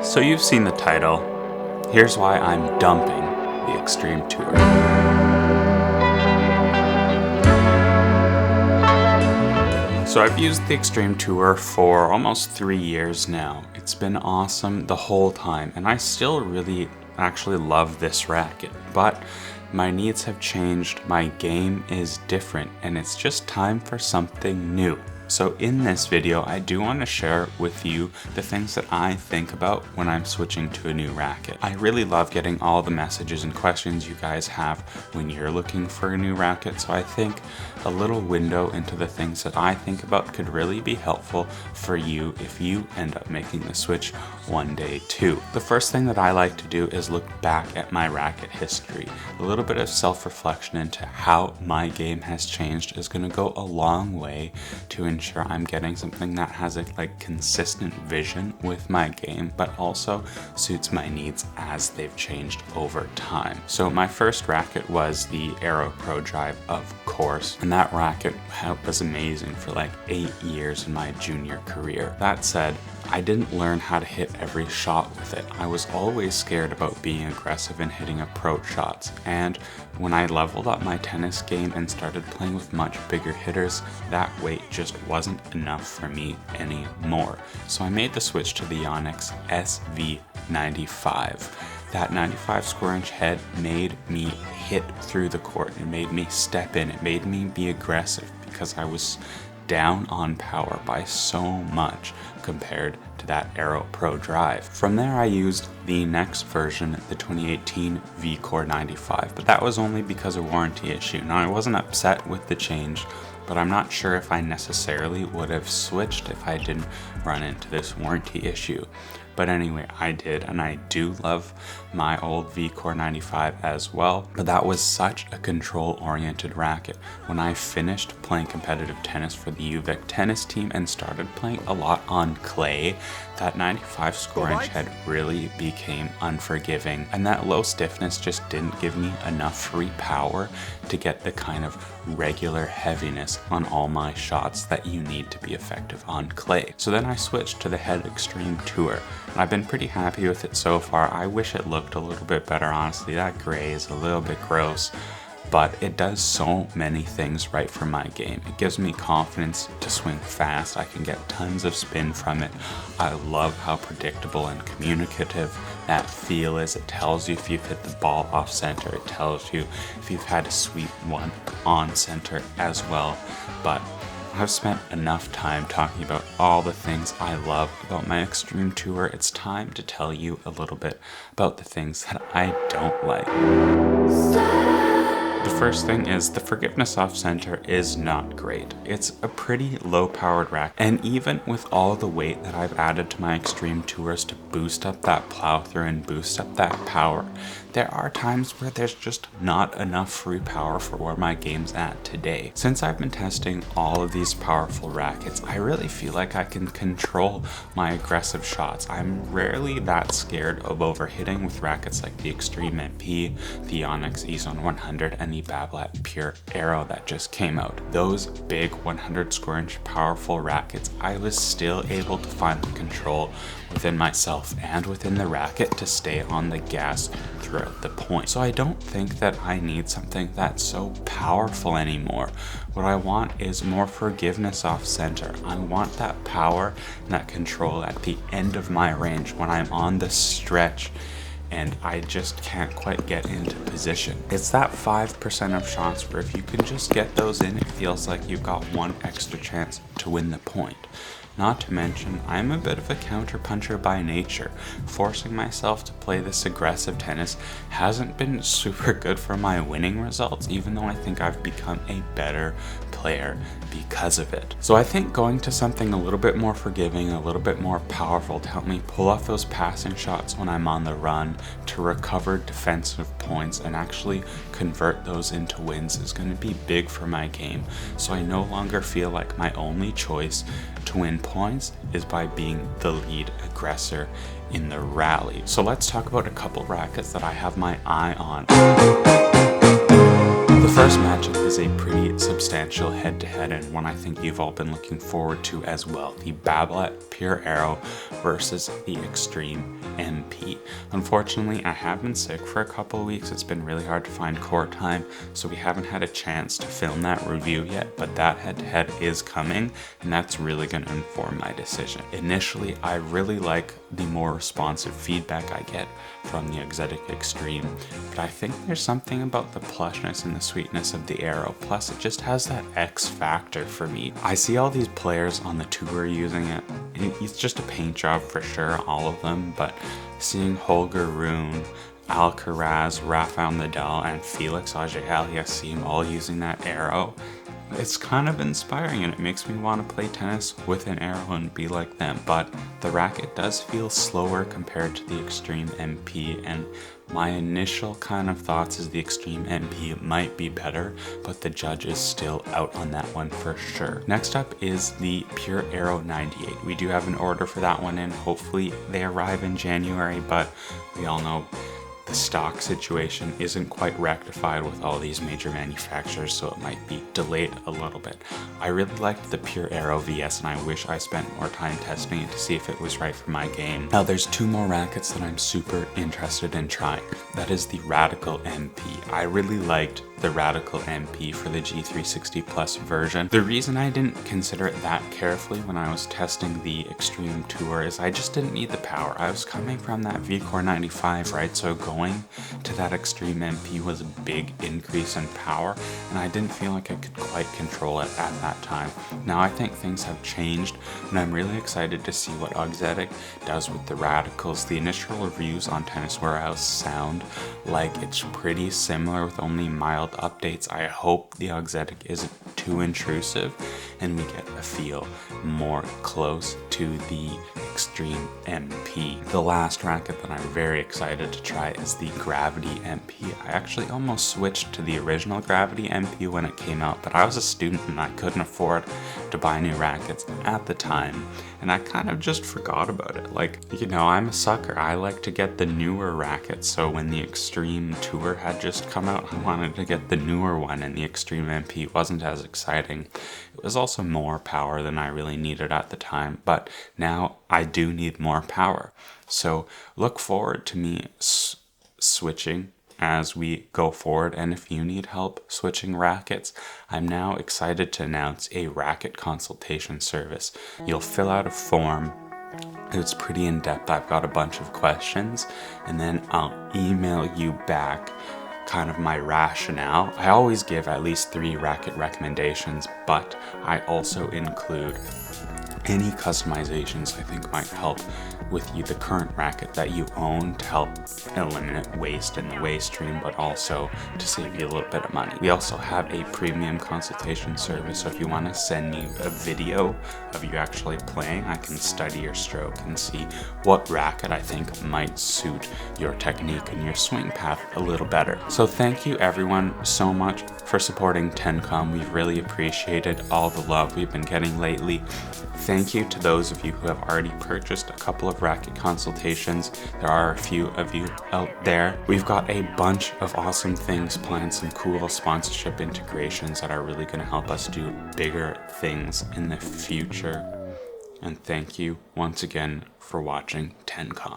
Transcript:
So you've seen the title. Here's why I'm dumping the Extreme Tour. So I've used the Extreme Tour for almost 3 years now. It's been awesome the whole time, and I still really actually love this racket, but my needs have changed, my game is different, and it's just time for something new. So in this video, I do want to share with you the things that I think about when I'm switching to a new racket. I really love getting all the messages and questions you guys have when you're looking for a new racket, so I think a little window into the things that I think about could really be helpful for you if you end up making the switch one day too. The first thing that I like to do is look back at my racket history. A little bit of self-reflection into how my game has changed is going to go a long way to ensure I'm getting something that has a consistent vision with my game, but also suits my needs as they've changed over time. So my first racket was the Aero Pro Drive, of course, and that racket was amazing for 8 years in my junior career. That said, I didn't learn how to hit every shot with it. I was always scared about being aggressive and hitting approach shots, and when I leveled up my tennis game and started playing with much bigger hitters, that weight just wasn't enough for me anymore. So I made the switch to the Yonex SV95. That 95 square inch head made me hit through the court. It made me step in. It made me be aggressive because I was down on power by so much compared to that Aero Pro Drive. From there I used the next version, the 2018 V-Core 95, but that was only because of warranty issue. Now I wasn't upset with the change, but I'm not sure if I necessarily would have switched if I didn't run into this warranty issue. But anyway, I did, and I do love my old V-Core 95 as well, but that was such a control-oriented racket. When I finished playing competitive tennis for the UVic tennis team and started playing a lot on clay, that 95 score inch head really became unforgiving, and that low stiffness just didn't give me enough free power to get the kind of regular heaviness on all my shots that you need to be effective on clay. So then I switched to the Head Extreme Tour, and I've been pretty happy with it so far. I wish it looked a little bit better, honestly. That gray is a little bit gross, but it does so many things right for my game. It gives me confidence to swing fast. I can get tons of spin from it. I love how predictable and communicative that feel is. It tells you if you've hit the ball off center. It tells you if you've had to sweep one on center as well. But I've spent enough time talking about all the things I love about my Extreme Tour. It's time to tell you a little bit about the things that I don't like. The first thing is the forgiveness off center is not great. It's a pretty low powered racket, and even with all the weight that I've added to my Extreme Tours to boost up that plow through and boost up that power, there are times where there's just not enough free power for where my game's at today. Since I've been testing all of these powerful rackets, I really feel like I can control my aggressive shots. I'm rarely that scared of overhitting with rackets like the Extreme MP, the Yonex E-Zone 100, and the Babolat Pure Aero that just came out. Those big 100 square inch powerful rackets, I was still able to find the control within myself and within the racket to stay on the gas throughout the point. So I don't think that I need something that's so powerful anymore. What I want is more forgiveness off center. I want that power and that control at the end of my range when I'm on the stretch and I just can't quite get into position. It's that 5% of shots where if you can just get those in, it feels like you've got one extra chance to win the point. Not to mention, I'm a bit of a counterpuncher by nature. Forcing myself to play this aggressive tennis hasn't been super good for my winning results, even though I think I've become a better player because of it. So I think going to something a little bit more forgiving, a little bit more powerful to help me pull off those passing shots when I'm on the run, to recover defensive points and actually convert those into wins is going to be big for my game. So I no longer feel like my only choice to win points is by being the lead aggressor in the rally. So let's talk about a couple rackets that I have my eye on. The first matchup is a pretty substantial head-to-head and one I think you've all been looking forward to as well. The Babolat Pure Aero versus the Extreme MP. Unfortunately, I have been sick for a couple of weeks. It's been really hard to find court time, so we haven't had a chance to film that review yet, but that head-to-head is coming, and that's really going to inform my decision. Initially, I really like the more responsive feedback I get from the Exotic Extreme, but I think there's something about the plushness and the sweetness of the Aero, plus it just has that X factor for me. I see all these players on the tour using it, and it's just a paint job for sure, all of them, but seeing Holger Rune, Alcaraz, Rafael Nadal, and Felix Auger-Aliassime all using that Aero, it's kind of inspiring and it makes me want to play tennis with an Aero and be like them. But the racket does feel slower compared to the Extreme MP, and my initial kind of thoughts is the Extreme MP might be better, but the judge is still out on that one for sure. Next up is the Pure Aero 98. We do have an order for that one in. Hopefully they arrive in January, but we all know the stock situation isn't quite rectified with all these major manufacturers, so it might be delayed a little bit. I really liked the Pure Aero VS, and I wish I spent more time testing it to see if it was right for my game. Now there's two more rackets that I'm super interested in trying. That is the Radical MP. I really liked the Radical MP for the G360 Plus version. The reason I didn't consider it that carefully when I was testing the Extreme Tour is I just didn't need the power. I was coming from that VCore 95, right? So going to that Extreme MP was a big increase in power, and I didn't feel like I could quite control it at that time. Now I think things have changed, and I'm really excited to see what Exotic does with the Radicals. The initial reviews on Tennis Warehouse sound like it's pretty similar with only mild updates. I hope the Exotic isn't too intrusive and we get a feel more close to the Extreme MP. The last racket that I'm very excited to try is the Gravity MP. I actually almost switched to the original Gravity MP when it came out, but I was a student and I couldn't afford to buy new rackets at the time, and I kind of just forgot about it. Like, you know, I'm a sucker. I like to get the newer rackets, so when the Extreme Tour had just come out, I wanted to get the newer one, and the Extreme MP wasn't as exciting. It was also more power than I really needed at the time, but now I do need more power. So look forward to me switching as we go forward, and if you need help switching rackets, I'm now excited to announce a racket consultation service. You'll fill out a form. It's pretty in-depth. I've got a bunch of questions, and then I'll email you back kind of my rationale. I always give at least 3 racket recommendations, but I also include any customizations I think might help with the current racket that you own to help eliminate waste in the waste stream, but also to save you a little bit of money. We also have a premium consultation service, so if you want to send me a video of you actually playing, I can study your stroke and see what racket I think might suit your technique and your swing path a little better. So thank you everyone so much for supporting TennCom. We've really appreciated all the love we've been getting lately. Thank you to those of you who have already purchased a couple of racket consultations. There are a few of you out there. We've got a bunch of awesome things planned, some cool sponsorship integrations that are really going to help us do bigger things in the future. And thank you once again for watching TennCom.